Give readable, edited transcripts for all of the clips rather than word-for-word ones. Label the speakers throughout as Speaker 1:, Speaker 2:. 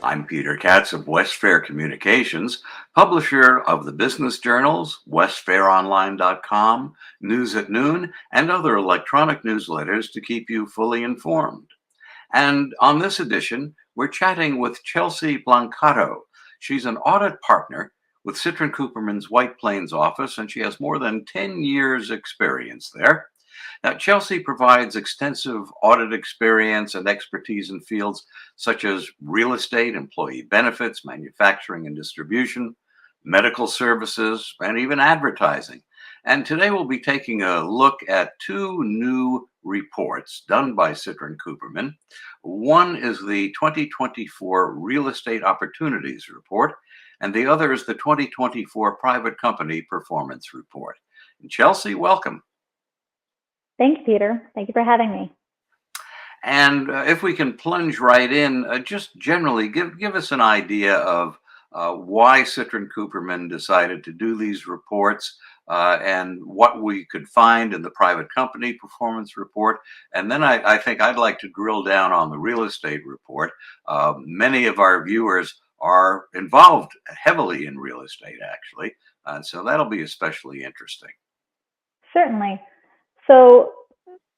Speaker 1: I'm Peter Katz of Westfair Communications, publisher of the business journals, westfaironline.com, News at Noon, and other electronic newsletters to keep you fully informed. And on this edition, we're chatting with Chelsea Blancato. She's an audit partner with Citrin Cooperman's White Plains office, and she has more than 10 years' experience there. Now, Chelsea provides extensive audit experience and expertise in fields such as real estate, employee benefits, manufacturing and distribution, medical services, and even advertising. And today we'll be taking a look at two new reports done by Citrin Cooperman. One is the 2024 Real Estate Opportunities Report, and the other is the 2024 Private Company Performance Report. And Chelsea, welcome.
Speaker 2: Thanks, Peter. Thank you for having me.
Speaker 1: And if we can plunge right in, just generally give us an idea of why Citrin Cooperman decided to do these reports and what we could find in the private company performance report. And then I think I'd like to drill down on the real estate report. Many of our viewers are involved heavily in real estate, actually. So that'll be especially interesting.
Speaker 2: Certainly. So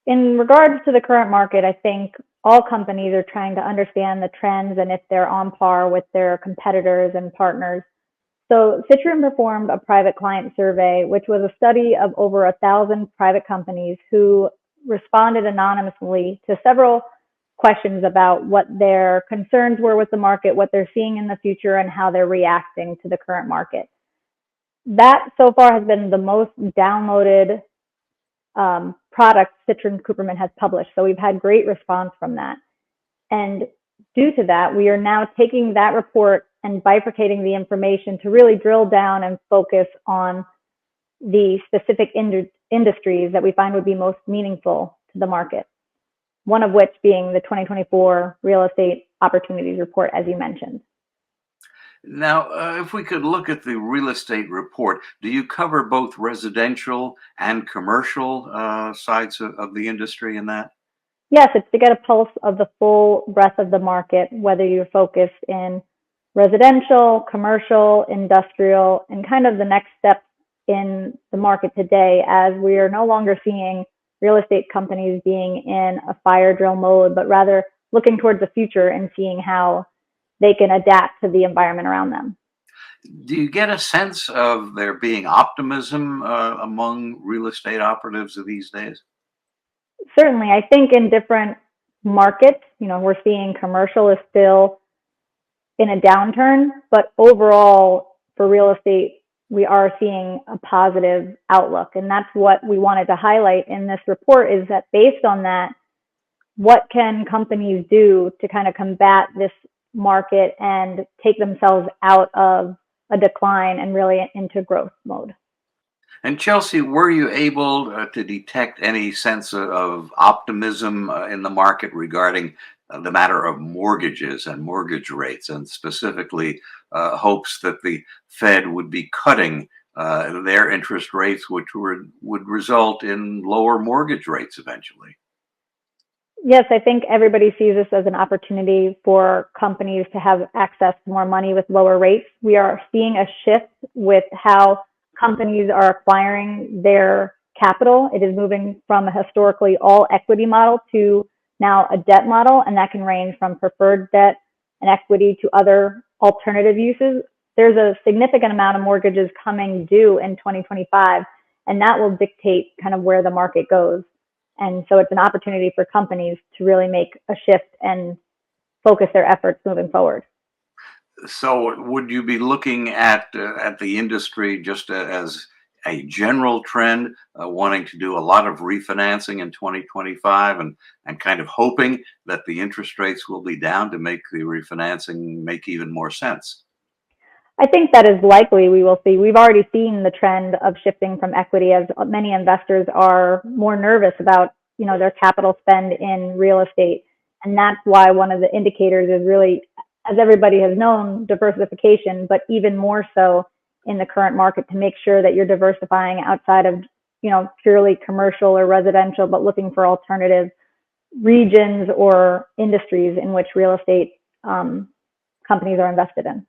Speaker 2: in regards to the current market, I think all companies are trying to understand the trends and if they're on par with their competitors and partners. So Citrin performed a private client survey, which was a study of over 1,000 private companies who responded anonymously to several questions about what their concerns were with the market, what they're seeing in the future, and how they're reacting to the current market. That so far has been the most downloaded product Citrin Cooperman has published. So we've had great response from that. And due to that, we are now taking that report and bifurcating the information to really drill down and focus on the specific industries that we find would be most meaningful to the market. One of which being the 2024 Real Estate Opportunities Report, as you mentioned.
Speaker 1: Now, if we could look at the real estate report, do you cover both residential and commercial sides of the industry in that?
Speaker 2: Yes, it's to get a pulse of the full breadth of the market, whether you're focused in residential, commercial, industrial, and kind of the next step in the market today, as we are no longer seeing real estate companies being in a fire drill mode, but rather looking towards the future and seeing how they can adapt to the environment around them.
Speaker 1: Do you get a sense of there being optimism among real estate operatives these days?
Speaker 2: Certainly. I think in different markets, we're seeing commercial is still in a downturn, but overall for real estate, we are seeing a positive outlook. And that's what we wanted to highlight in this report, is that based on that, what can companies do to kind of combat this market and take themselves out of a decline and really into growth mode.
Speaker 1: And Chelsea, were you able to detect any sense of optimism in the market regarding the matter of mortgages and mortgage rates, and specifically hopes that the Fed would be cutting their interest rates, which would result in lower mortgage rates eventually?
Speaker 2: Yes, I think everybody sees this as an opportunity for companies to have access to more money with lower rates. We are seeing a shift with how companies are acquiring their capital. It is moving from a historically all equity model to now a debt model, and that can range from preferred debt and equity to other alternative uses. There's a significant amount of mortgages coming due in 2025, and that will dictate kind of where the market goes. And so it's an opportunity for companies to really make a shift and focus their efforts moving forward.
Speaker 1: So would you be looking at the industry just as a general trend, wanting to do a lot of refinancing in 2025 and kind of hoping that the interest rates will be down to make the refinancing make even more sense?
Speaker 2: I think that is likely. We will see. We've already seen the trend of shifting from equity, as many investors are more nervous about, their capital spend in real estate. And that's why one of the indicators is really, as everybody has known, diversification, but even more so in the current market, to make sure that you're diversifying outside of, purely commercial or residential, but looking for alternative regions or industries in which real estate companies are invested in.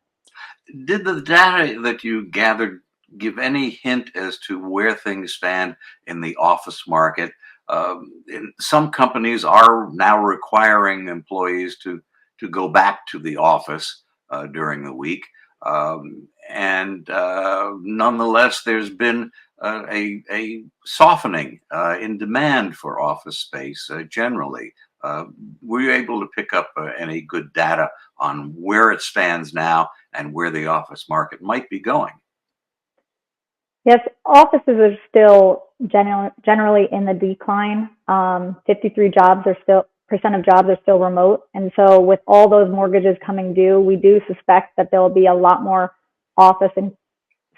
Speaker 1: Did the data that you gathered give any hint as to where things stand in the office market? Some companies are now requiring employees to go back to the office during the week. And nonetheless, there's been a softening in demand for office space generally. Were you able to pick up any good data on where it stands now and where the office market might be going?
Speaker 2: Yes, offices are still generally in the decline. 53 jobs are still percent of jobs are still remote, and so with all those mortgages coming due, we do suspect that there will be a lot more office and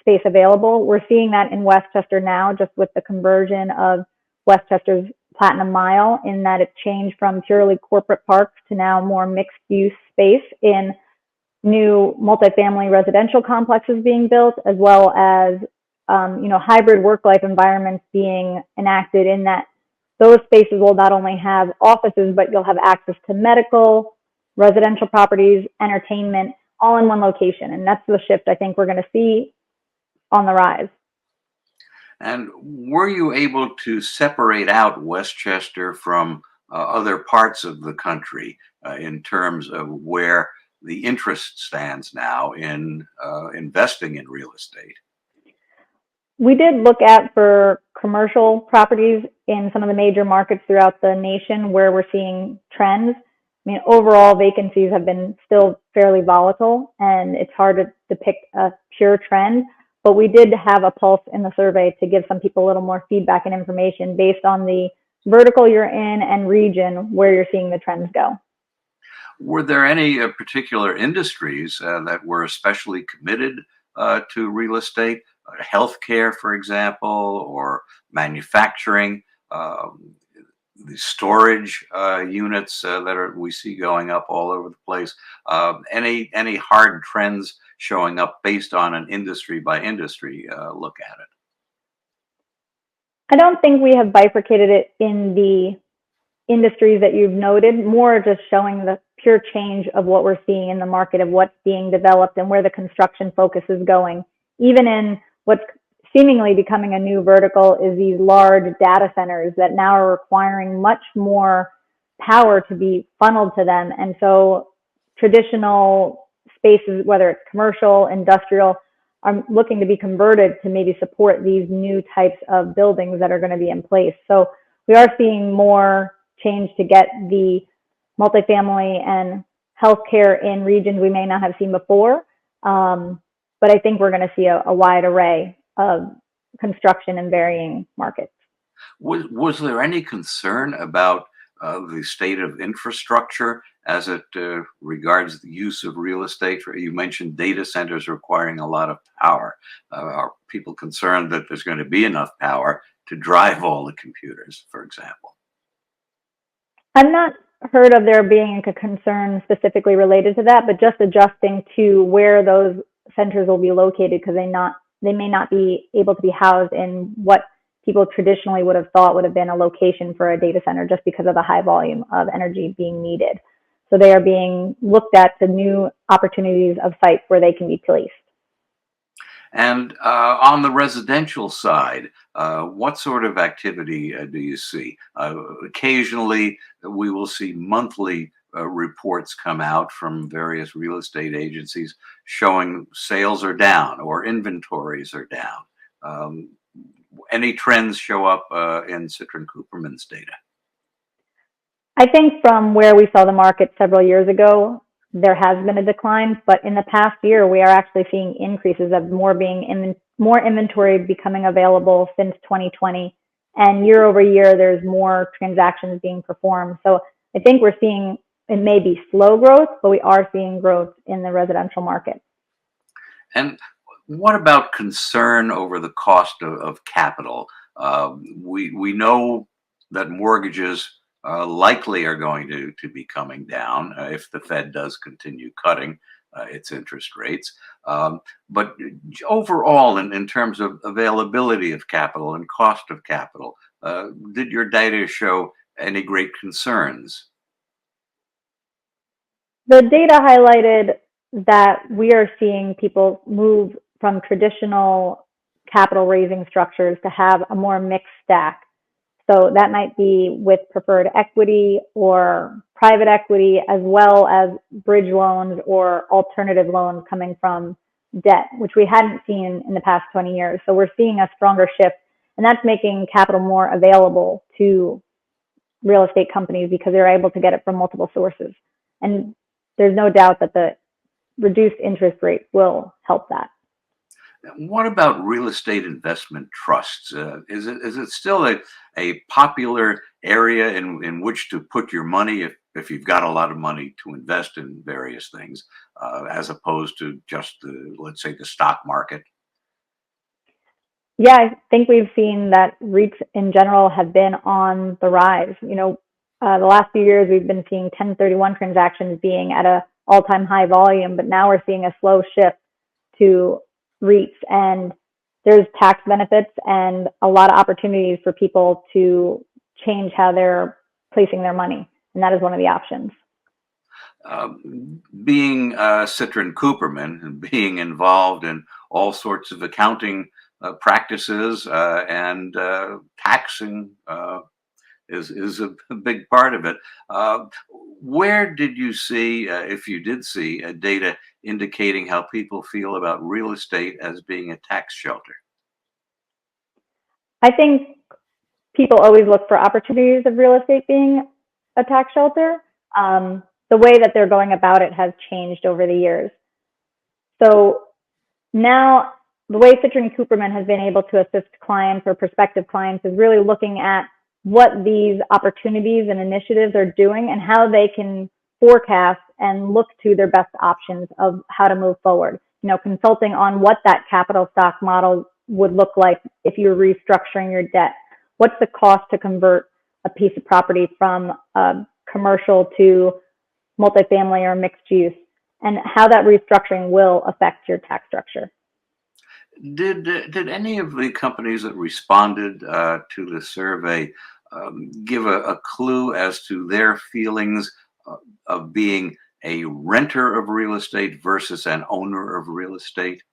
Speaker 2: space available. We're seeing that in Westchester now, just with the conversion of Westchester's Platinum Mile, in that it changed from purely corporate parks to now more mixed use space in new multifamily residential complexes being built, as well as hybrid work-life environments being enacted, in that those spaces will not only have offices, but you'll have access to medical, residential properties, entertainment, all in one location. And that's the shift I think we're going to see on the rise.
Speaker 1: And were you able to separate out Westchester from other parts of the country in terms of where the interest stands now in investing in real estate?
Speaker 2: We did look at for commercial properties in some of the major markets throughout the nation where we're seeing trends. I mean, overall vacancies have been still fairly volatile, and it's hard to depict a pure trend, but we did have a pulse in the survey to give some people a little more feedback and information based on the vertical you're in and region where you're seeing the trends go.
Speaker 1: Were there any particular industries that were especially committed to real estate? Healthcare, for example, or manufacturing, the storage units we see going up all over the place. Any hard trends showing up based on an industry by industry look at it?
Speaker 2: I don't think we have bifurcated it in the industries that you've noted, more just showing the pure change of what we're seeing in the market, of what's being developed and where the construction focus is going. Even in what's seemingly becoming a new vertical is these large data centers that now are requiring much more power to be funneled to them. And so traditional spaces, whether it's commercial, industrial, are looking to be converted to maybe support these new types of buildings that are going to be in place. So we are seeing more change to get the multifamily and healthcare in regions we may not have seen before. But I think we're going to see a wide array of construction in varying markets.
Speaker 1: Was there any concern about the state of infrastructure as it regards the use of real estate? You mentioned data centers requiring a lot of power. Are people concerned that there's going to be enough power to drive all the computers, for example?
Speaker 2: I've not heard of there being a concern specifically related to that, but just adjusting to where those centers will be located, because they may not be able to be housed in what people traditionally would have thought would have been a location for a data center, just because of the high volume of energy being needed. So they are being looked at to new opportunities of sites where they can be placed.
Speaker 1: And on the residential side, what sort of activity do you see? Occasionally, we will see monthly reports come out from various real estate agencies showing sales are down or inventories are down. Any trends show up in Citrin Cooperman's data?
Speaker 2: I think from where we saw the market several years ago, there has been a decline, but in the past year, we are actually seeing increases of more inventory becoming available since 2020. And year over year, there's more transactions being performed. So I think we're seeing, it may be slow growth, but we are seeing growth in the residential market.
Speaker 1: And what about concern over the cost of capital? We know that mortgages likely are going to be coming down if the Fed does continue cutting its interest rates. But overall, in terms of availability of capital and cost of capital, did your data show any great concerns?
Speaker 2: The data highlighted that we are seeing people move from traditional capital raising structures to have a more mixed stack. So that might be with preferred equity or private equity, as well as bridge loans or alternative loans coming from debt, which we hadn't seen in the past 20 years. So we're seeing a stronger shift, and that's making capital more available to real estate companies because they're able to get it from multiple sources. And there's no doubt that the reduced interest rate will help that.
Speaker 1: What about real estate investment trusts? Is it still a popular area in which to put your money if you've got a lot of money to invest in various things, as opposed to just let's say the stock market?
Speaker 2: Yeah, I think we've seen that REITs in general have been on the rise. The last few years we've been seeing 1031 transactions being at a all-time high volume, but now we're seeing a slow shift to REITs, and there's tax benefits and a lot of opportunities for people to change how they're placing their money, and that is one of the options.
Speaker 1: Being Citrin Cooperman and being involved in all sorts of accounting practices and taxing is a big part of it. Where did you see, if you did see, data indicating how people feel about real estate as being a tax shelter?
Speaker 2: I think people always look for opportunities of real estate being a tax shelter. The way that they're going about it has changed over the years. So now the way Citrin Cooperman has been able to assist clients or prospective clients is really looking at what these opportunities and initiatives are doing and how they can forecast and look to their best options of how to move forward. Consulting on what that capital stock model would look like if you're restructuring your debt. What's the cost to convert a piece of property from commercial to multifamily or mixed use, and how that restructuring will affect your tax structure.
Speaker 1: Did any of the companies that responded to the survey give a clue as to their feelings of being a renter of real estate versus an owner of real estate?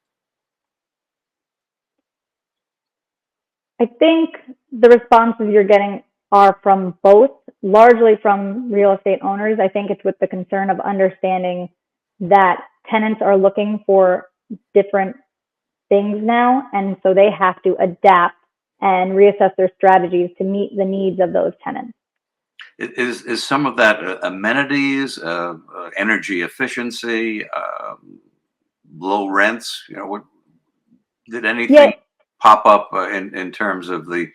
Speaker 2: I think the responses you're getting are from both, largely from real estate owners. I think it's with the concern of understanding that tenants are looking for different things now, and so they have to adapt and reassess their strategies to meet the needs of those tenants.
Speaker 1: Is some of that amenities, energy efficiency, low rents? Did anything
Speaker 2: Yeah,
Speaker 1: pop up in terms of the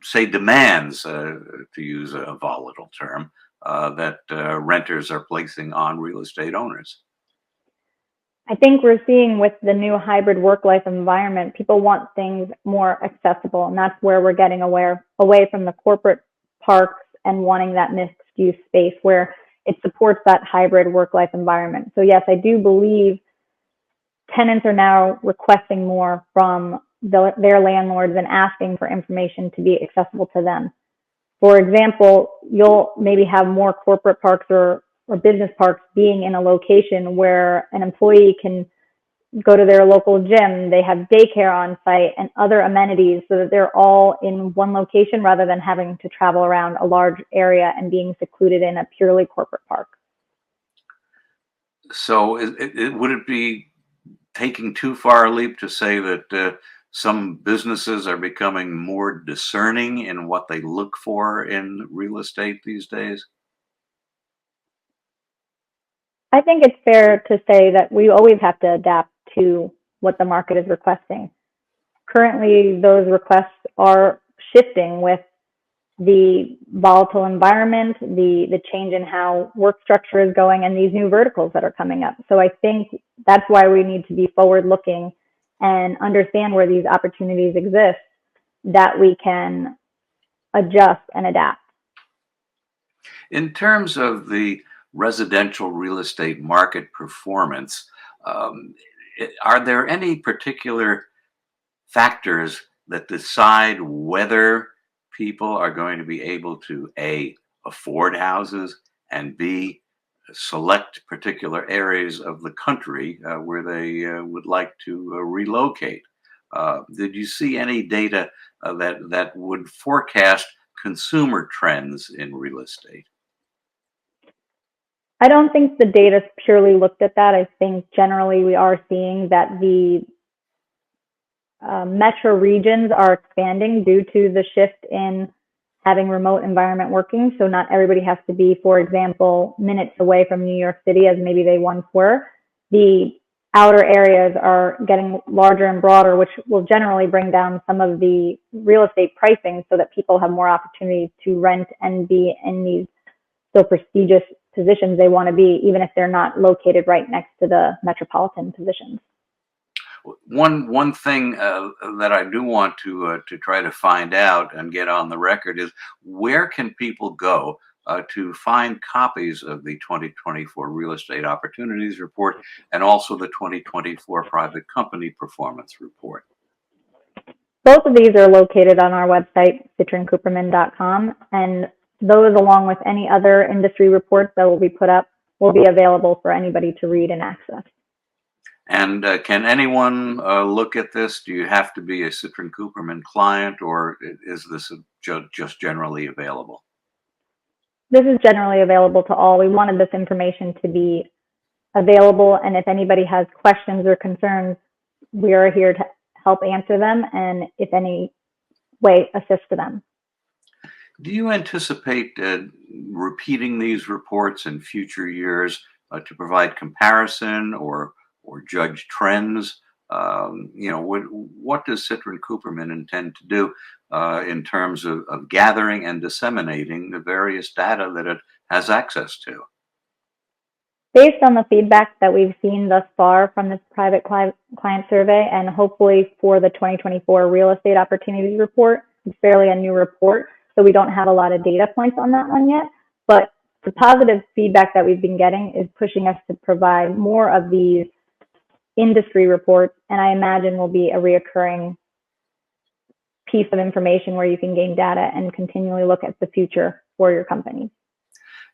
Speaker 1: say demands, to use a volatile term, that renters are placing on real estate owners?
Speaker 2: I think we're seeing with the new hybrid work-life environment, people want things more accessible, and that's where we're getting away from the corporate parks and wanting that mixed-use space where it supports that hybrid work-life environment. So yes, I do believe tenants are now requesting more from their landlords and asking for information to be accessible to them. For example, you'll maybe have more corporate parks or business parks being in a location where an employee can go to their local gym, they have daycare on site and other amenities so that they're all in one location rather than having to travel around a large area and being secluded in a purely corporate park.
Speaker 1: So, would it be taking too far a leap to say that some businesses are becoming more discerning in what they look for in real estate these days?
Speaker 2: I think it's fair to say that we always have to adapt to what the market is requesting. Currently, those requests are shifting with the volatile environment, the change in how work structure is going, and these new verticals that are coming up. So I think that's why we need to be forward looking and understand where these opportunities exist, that we can adjust and adapt.
Speaker 1: In terms of the residential real estate market performance, um, are there any particular factors that decide whether people are going to be able to A, afford houses, and B, select particular areas of the country where they would like to relocate. Did you see any data that would forecast consumer trends in real estate?
Speaker 2: I don't think the data purely looked at that. I think generally we are seeing that the metro regions are expanding due to the shift in having remote environment working. So not everybody has to be, for example, minutes away from New York City as maybe they once were. The outer areas are getting larger and broader, which will generally bring down some of the real estate pricing so that people have more opportunities to rent and be in these so prestigious positions they want to be, even if they're not located right next to the metropolitan positions.
Speaker 1: One thing that I do want to try to find out and get on the record is, where can people go to find copies of the 2024 Real Estate Opportunities Report and also the 2024 Private Company Performance Report?
Speaker 2: Both of these are located on our website, citrincooperman.com, and those, along with any other industry reports that will be put up, will be available for anybody to read and access.
Speaker 1: And can anyone look at this? Do you have to be a Citrin Cooperman client, or is this just generally available?
Speaker 2: This is generally available to all. We wanted this information to be available, and if anybody has questions or concerns, we are here to help answer them and, if any way, assist them.
Speaker 1: Do you anticipate repeating these reports in future years to provide comparison or judge trends? What does Citrin Cooperman intend to do in terms of gathering and disseminating the various data that it has access to?
Speaker 2: Based on the feedback that we've seen thus far from this private client survey, and hopefully for the 2024 Real Estate Opportunities Report, it's fairly a new report, so we don't have a lot of data points on that one yet. But the positive feedback that we've been getting is pushing us to provide more of these industry reports, and I imagine will be a reoccurring piece of information where you can gain data and continually look at the future for your company.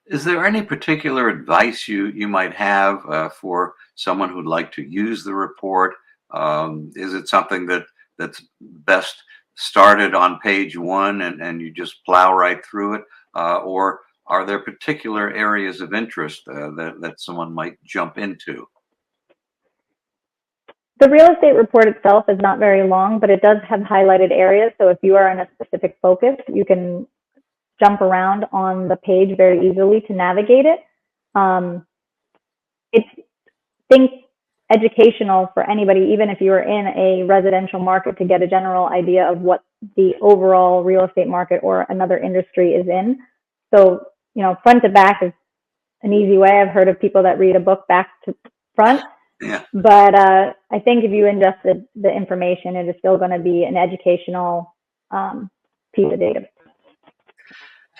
Speaker 1: Is there any particular advice you might have for someone who'd like to use the report? Is it something that's best started on page one and you just plow right through it? Or are there particular areas of interest that someone might jump into?
Speaker 2: The real estate report itself is not very long, but it does have highlighted areas. So if you are in a specific focus, you can jump around on the page very easily to navigate it. It's, I think, educational for anybody, even if you are in a residential market, to get a general idea of what the overall real estate market or another industry is in. So, front to back is an easy way. I've heard of people that read a book back to front.
Speaker 1: Yeah.
Speaker 2: But I think if you ingest the information, it is still going to be an educational piece of data.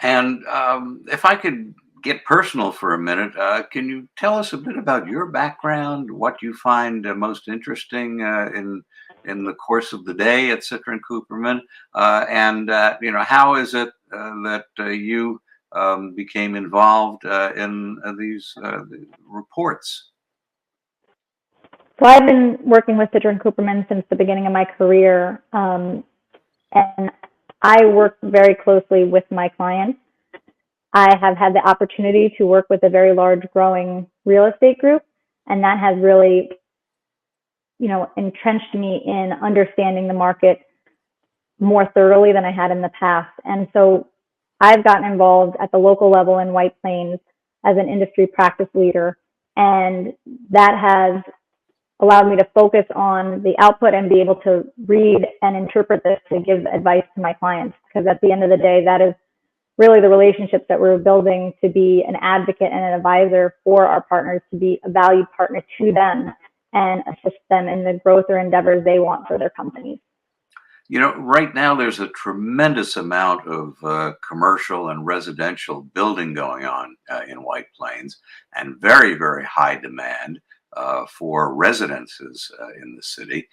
Speaker 1: And if I could get personal for a minute, can you tell us a bit about your background, what you find most interesting in the course of the day at Citrin Cooperman, and how is it that you became involved in these reports?
Speaker 2: So I've been working with Citrin Cooperman since the beginning of my career, and I work very closely with my clients. I have had the opportunity to work with a very large growing real estate group, and that has really, entrenched me in understanding the market more thoroughly than I had in the past. And so I've gotten involved at the local level in White Plains as an industry practice leader, and that has allowed me to focus on the output and be able to read and interpret this to give advice to my clients. Because at the end of the day, that is really the relationships that we're building to be an advocate and an advisor for our partners, to be a valued partner to them and assist them in the growth or endeavors they want for their companies.
Speaker 1: Right now there's a tremendous amount of commercial and residential building going on in White Plains, and very, very high demand for residences in the city.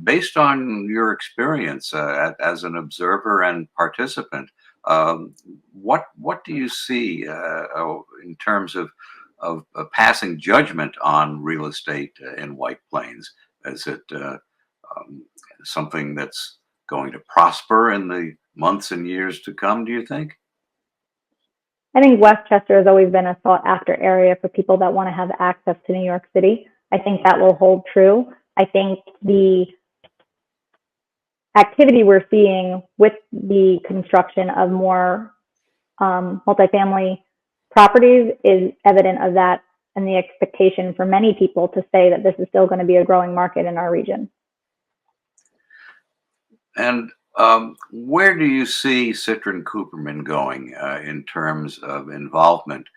Speaker 1: Based on your experience as an observer and participant, what do you see in terms of passing judgment on real estate in White Plains? Is it something that's going to prosper in the months and years to come, do you think?
Speaker 2: I think Westchester has always been a sought after area for people that want to have access to New York City. I think that will hold true. I think the activity we're seeing with the construction of more multifamily properties is evident of that, and the expectation for many people to say that this is still going to be a growing market in our region.
Speaker 1: And where do you see Citrin Cooperman going in terms of involvement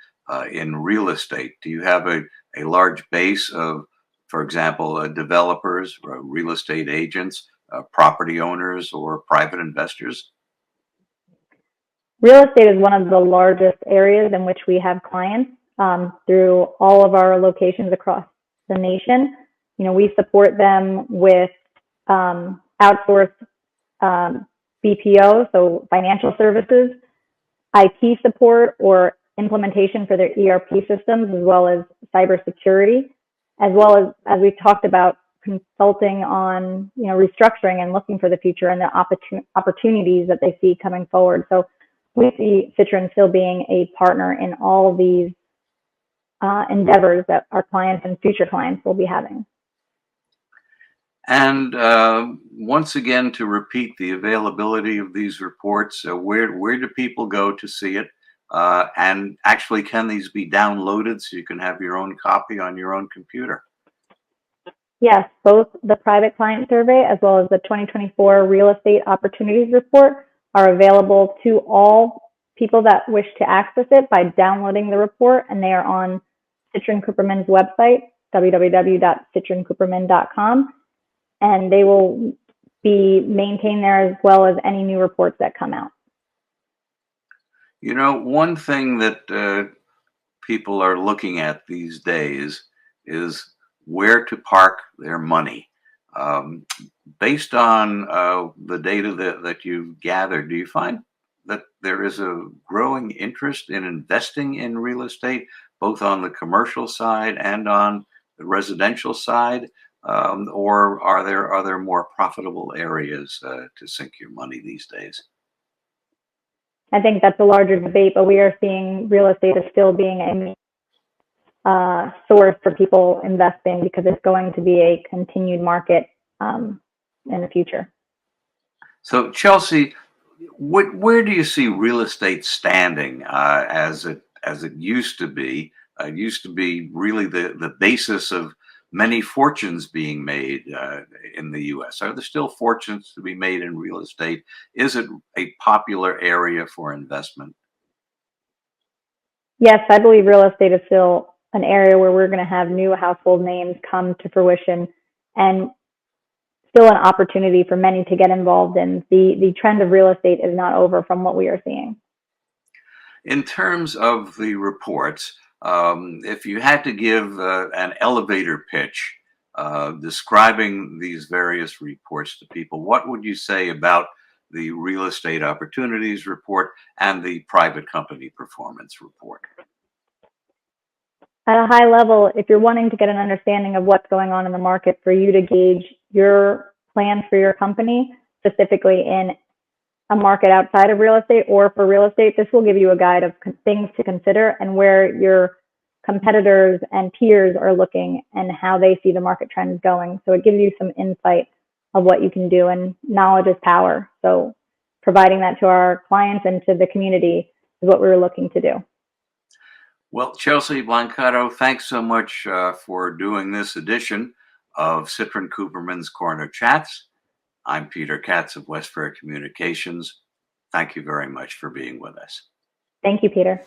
Speaker 1: in real estate? Do you have a large base of, for example, developers, real estate agents, property owners, or private investors?
Speaker 2: Real estate is one of the largest areas in which we have clients through all of our locations across the nation. You know, we support them with outsourced BPO, so financial services, IT support or implementation for their ERP systems, as well as cybersecurity, as well as we've talked about consulting on, you know, restructuring and looking for the future and the opportunities that they see coming forward. So we see Citrin still being a partner in all of these endeavors that our clients and future clients will be having.
Speaker 1: And once again, to repeat the availability of these reports, where do people go to see it? And actually, can these be downloaded so you can have your own copy on your own computer?
Speaker 2: Yes, both the private client survey as well as the 2024 real estate opportunities report are available to all people that wish to access it by downloading the report, and they are on Citrin Cooperman's website, www.citrincooperman.com, and they will be maintained there as well as any new reports that come out.
Speaker 1: You know, one thing that people are looking at these days is where to park their money. Based on the data that you've gathered, do you find that there is a growing interest in investing in real estate, both on the commercial side and on the residential side? Or are there other more profitable areas to sink your money these days?
Speaker 2: I think that's a larger debate, but we are seeing real estate as still being a source for people investing because it's going to be a continued market in the future.
Speaker 1: So, Chelsea, where do you see real estate standing as it used to be? It used to be really the basis of many fortunes being made in the U.S. Are there still fortunes to be made in real estate? Is it a popular area for investment?
Speaker 2: Yes, I believe real estate is still an area where we're going to have new household names come to fruition, and still an opportunity for many to get involved in. The trend of real estate is not over from what we are seeing.
Speaker 1: In terms of the reports, if you had to give an elevator pitch describing these various reports to people, what would you say about the real estate opportunities report and the private company performance report?
Speaker 2: At a high level, if you're wanting to get an understanding of what's going on in the market for you to gauge your plan for your company, specifically in a market outside of real estate or for real estate, this will give you a guide of things to consider and where your competitors and peers are looking and how they see the market trends going. So it gives you some insight of what you can do, and knowledge is power. So providing that to our clients and to the community is what we're looking to do.
Speaker 1: Well, Chelsea Blancato, thanks so much for doing this edition of Citrin Cooperman's Corner Chats. I'm Peter Katz of Westfair Communications. Thank you very much for being with us.
Speaker 2: Thank you, Peter.